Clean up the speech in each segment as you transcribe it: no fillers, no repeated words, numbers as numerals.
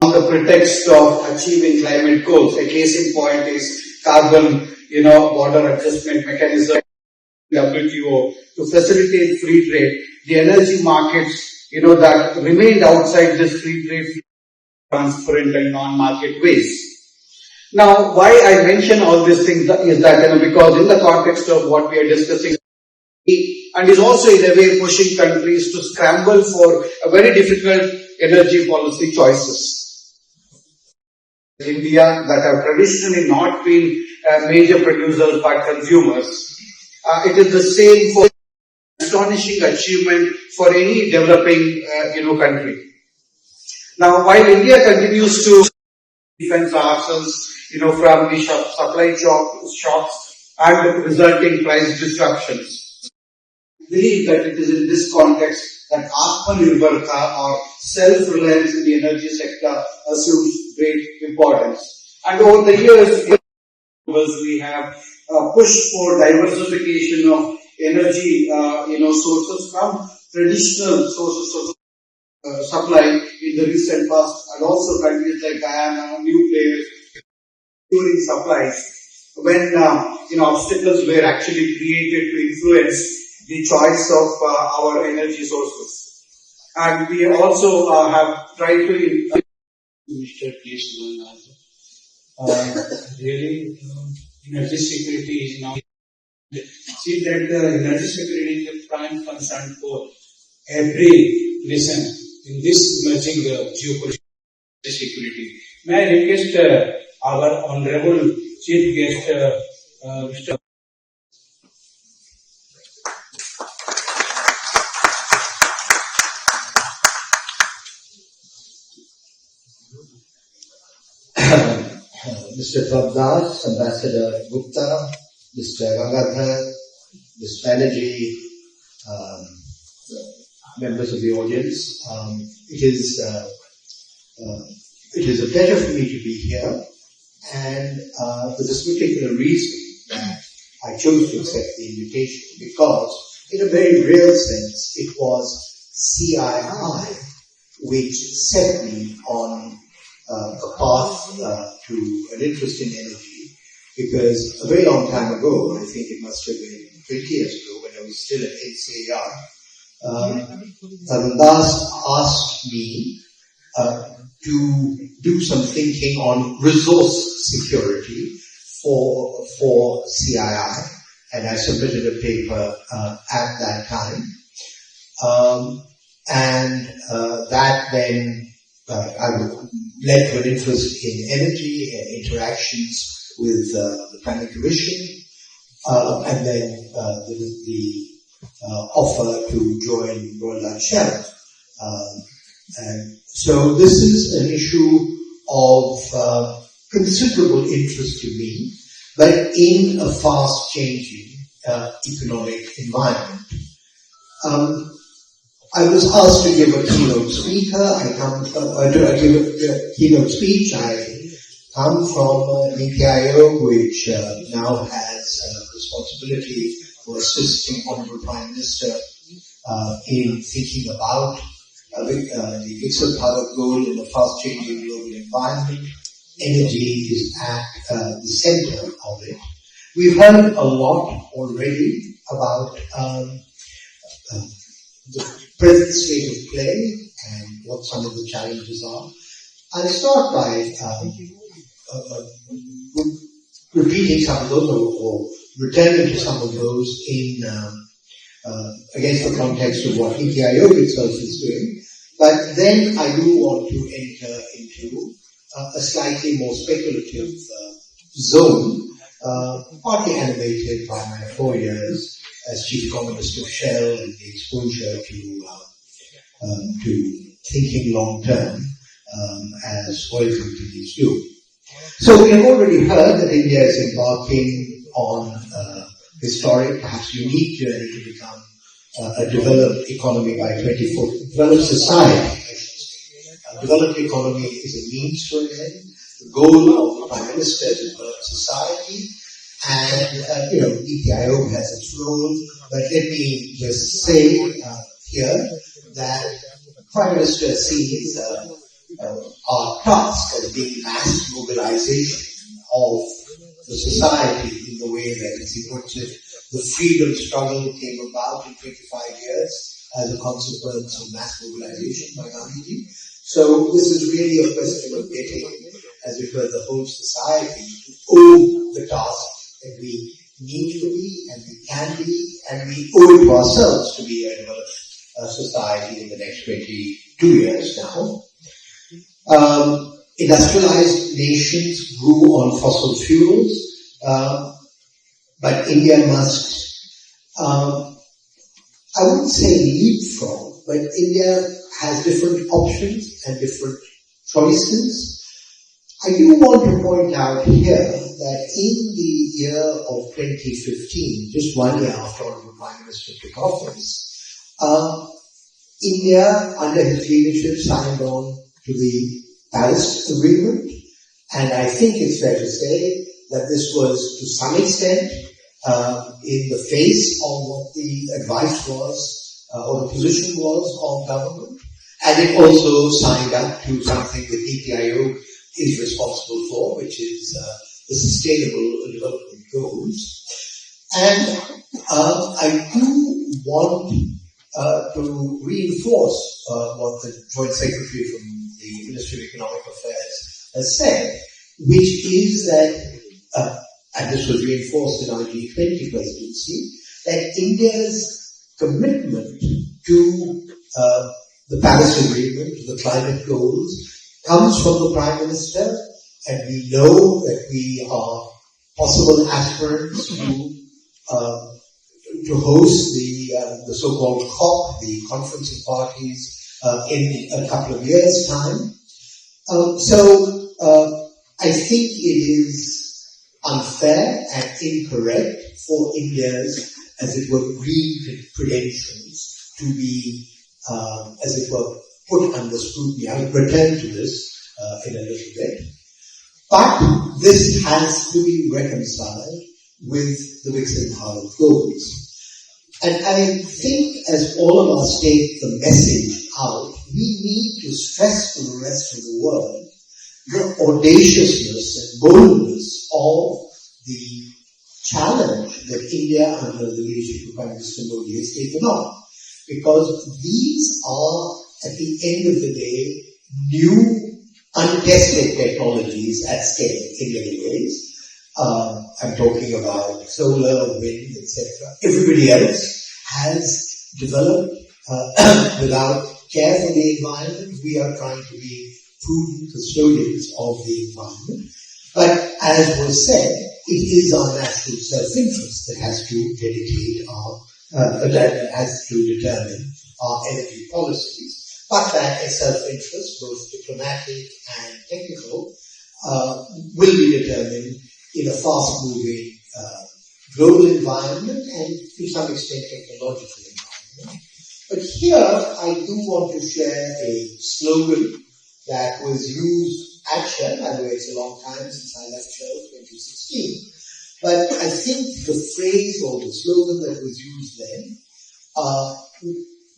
on the pretext of achieving climate goals. A case in point is carbon, border adjustment mechanism, WTO, to facilitate free trade. The energy markets, that remained outside this free trade, transparent and non-market ways. Now, why I mention all these things is that, because in the context of what we are discussing, and is also in a way pushing countries to scramble for a very difficult energy policy choices. India, that have traditionally not been major producers but consumers, it is the same for astonishing achievement for any developing country. Now, while India continues to defend ourselves, from the supply shocks and resulting price disruptions, I believe that it is in this context that Atmanirbharta or self-reliance in the energy sector assumes great importance. And over the years, we have pushed for diversification of energy, sources from traditional sources of supply in the recent past, and also countries like Guyana, new players, during supplies, when obstacles were actually created to influence the choice of our energy sources. And we also have tried to Mr. Really, energy security is now. See that the energy security is the prime concern for every nation in this emerging geopolitical security. May I request our honorable chief guest, Mr. Mr. Prabdas, Ambassador Gupta, Mr. Gangadhar, Ms. Banerjee, members of the audience, it is a pleasure for me to be here, and for this particular reason that I chose to accept the invitation, because in a very real sense it was CII which set me on a path to an interest in energy, because a very long time ago, I think it must have been 20 years ago when I was still at NCAR, Arunas asked me to do some thinking on resource security for CII, and I submitted a paper at that time, and that then led to an interest in energy and interactions with the Planning Commission, and then the offer to join Royal Dutch Shell. And so this is an issue of considerable interest to me, but in a fast-changing economic environment. I was asked to give a keynote speech. I come from NITI Aayog, which now has responsibility for assisting Honorable Prime Minister in thinking about the Viksit Bharat goal in a fast-changing global environment. Energy is at the center of it. We've heard a lot already about the present state of play and what some of the challenges are. I'll start by repeating some of those or returning to some of those in against the context of what NITI Aayog itself is doing. But then I do want to enter into a slightly more speculative zone, partly animated by my 4 years as Chief Economist of Shell and the exposure to thinking long term as oil companies do. So we have already heard that India is embarking on a historic, perhaps unique journey to become a developed economy by 2040, developed society, I should say. A developed economy is a means to an end. The goal of the Prime Minister is a developed society, and NITI Aayog has its role. But let me just say here that the Prime Minister sees our task as being mass mobilization of the society in the way that, as he puts it, the freedom struggle came about in 25 years as a consequence of mass mobilization by Gandhiji. So this is really a question of getting, as it were, the whole society to own the task that we need to be and we can be, and we owe it to ourselves to be a developed society in the next 22 years now. Industrialized nations grew on fossil fuels, but India must, I wouldn't say leapfrog, but India has different options and different choices. I do want to point out here that in the year of 2015, just 1 year after the Prime Minister took office, India, under his leadership, signed on to the Paris Agreement, and I think it's fair to say that this was, to some extent, in the face of what the advice was, or the position was of government, and it also signed up to something that NITI Aayog is responsible for, which is the Sustainable Development Goals. And I do want to reinforce what the Joint Secretary from the Ministry of Economic Affairs has said, which is that, and this was reinforced in our G20 presidency, that India's commitment to the Paris Agreement, to the climate goals, comes from the Prime Minister, and we know that we are possible aspirants to host the so-called COP, the Conference of Parties, in a couple of years' time. So I think it is unfair and incorrect for India's, as it were, green credentials to be, as it were, put under scrutiny. I will return to this in a little bit. But this has to be reconciled with the Viksit Bharat goals. And I think as all of us take the message out, we need to stress to the rest of the world the audaciousness and boldness of the challenge that India, under the leadership of Prime Minister Modi, has taken on. Because these are, at the end of the day, new, untested technologies at scale in many ways. I'm talking about solar, wind, etc. Everybody else has developed without care for the environment. We are trying to be prudent custodians of the environment. But as was said, it is our national self-interest that has to dedicate that has to determine our energy policies. But that a self-interest, both diplomatic and technical, will be determined in a fast-moving global environment and to some extent technological environment. But here I do want to share a slogan that was used at Shell. By the way, it's a long time since I left Shell, 2016. But I think the phrase or the slogan that was used then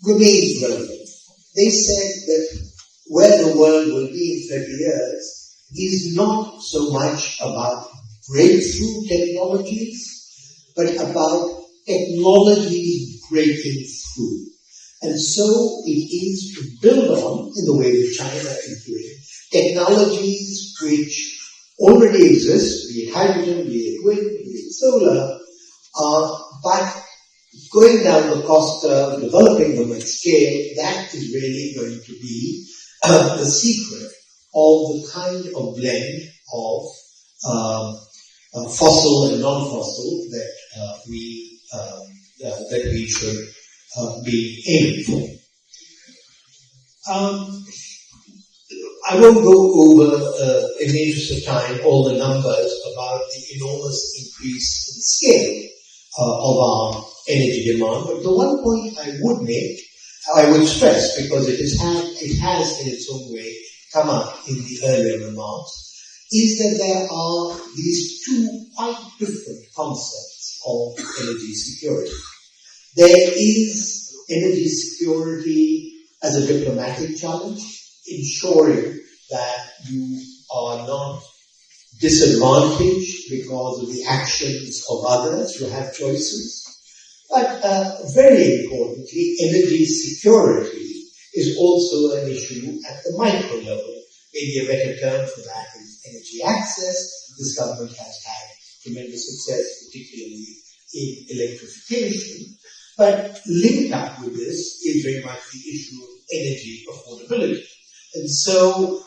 remains relevant. They said that where the world will be in 30 years is not so much about breakthrough technologies, but about technologies breaking through. And so it is to build on, in the way that China is doing, technologies which already exist, be it hydrogen, be it wind, be it solar, but going down the cost curve, developing them at scale, that is really going to be the secret of the kind of blend of fossil and non-fossil that we should be aiming for. I won't go over, in the interest of time, all the numbers about the enormous increase in scale of our energy demand, but the one point I would make, I would stress, because it has in its own way come up in the earlier remarks, is that there are these two quite different concepts of energy security. There is energy security as a diplomatic challenge, ensuring that you are not disadvantaged because of the actions of others. You have choices. But very importantly, energy security is also an issue at the micro level. Maybe a better term for that is energy access. This government has had tremendous success, particularly in electrification. But linked up with this is very much the issue of energy affordability. And so,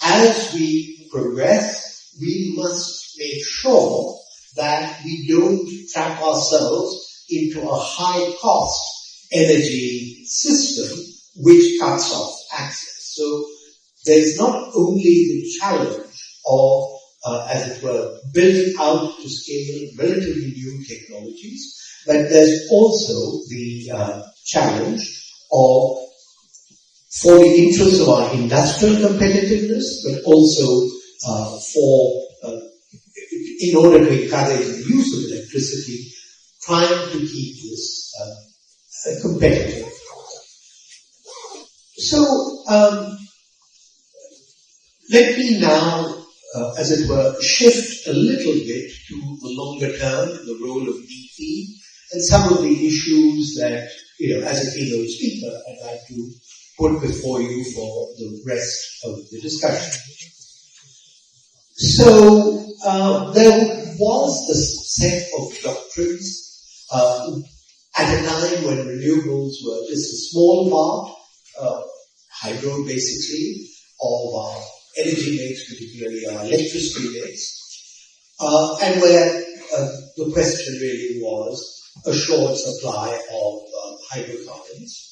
as we progress, we must make sure that we don't trap ourselves into a high-cost energy system which cuts off access. So, there's not only the challenge of, as it were, building out to scale relatively new technologies, but there's also the challenge of, for the interests of our industrial competitiveness, but also in order to encourage the use of electricity, trying to keep this competitive. So, let me now, as it were, shift a little bit to the longer term, the role of NITI, and some of the issues that, as a keynote speaker, I'd like to put before you for the rest of the discussion. So, there was a set of doctrines at a time when renewables were just a small part, hydro basically, of our energy mix, particularly our electricity mix, and where the question really was a short supply of hydrocarbons.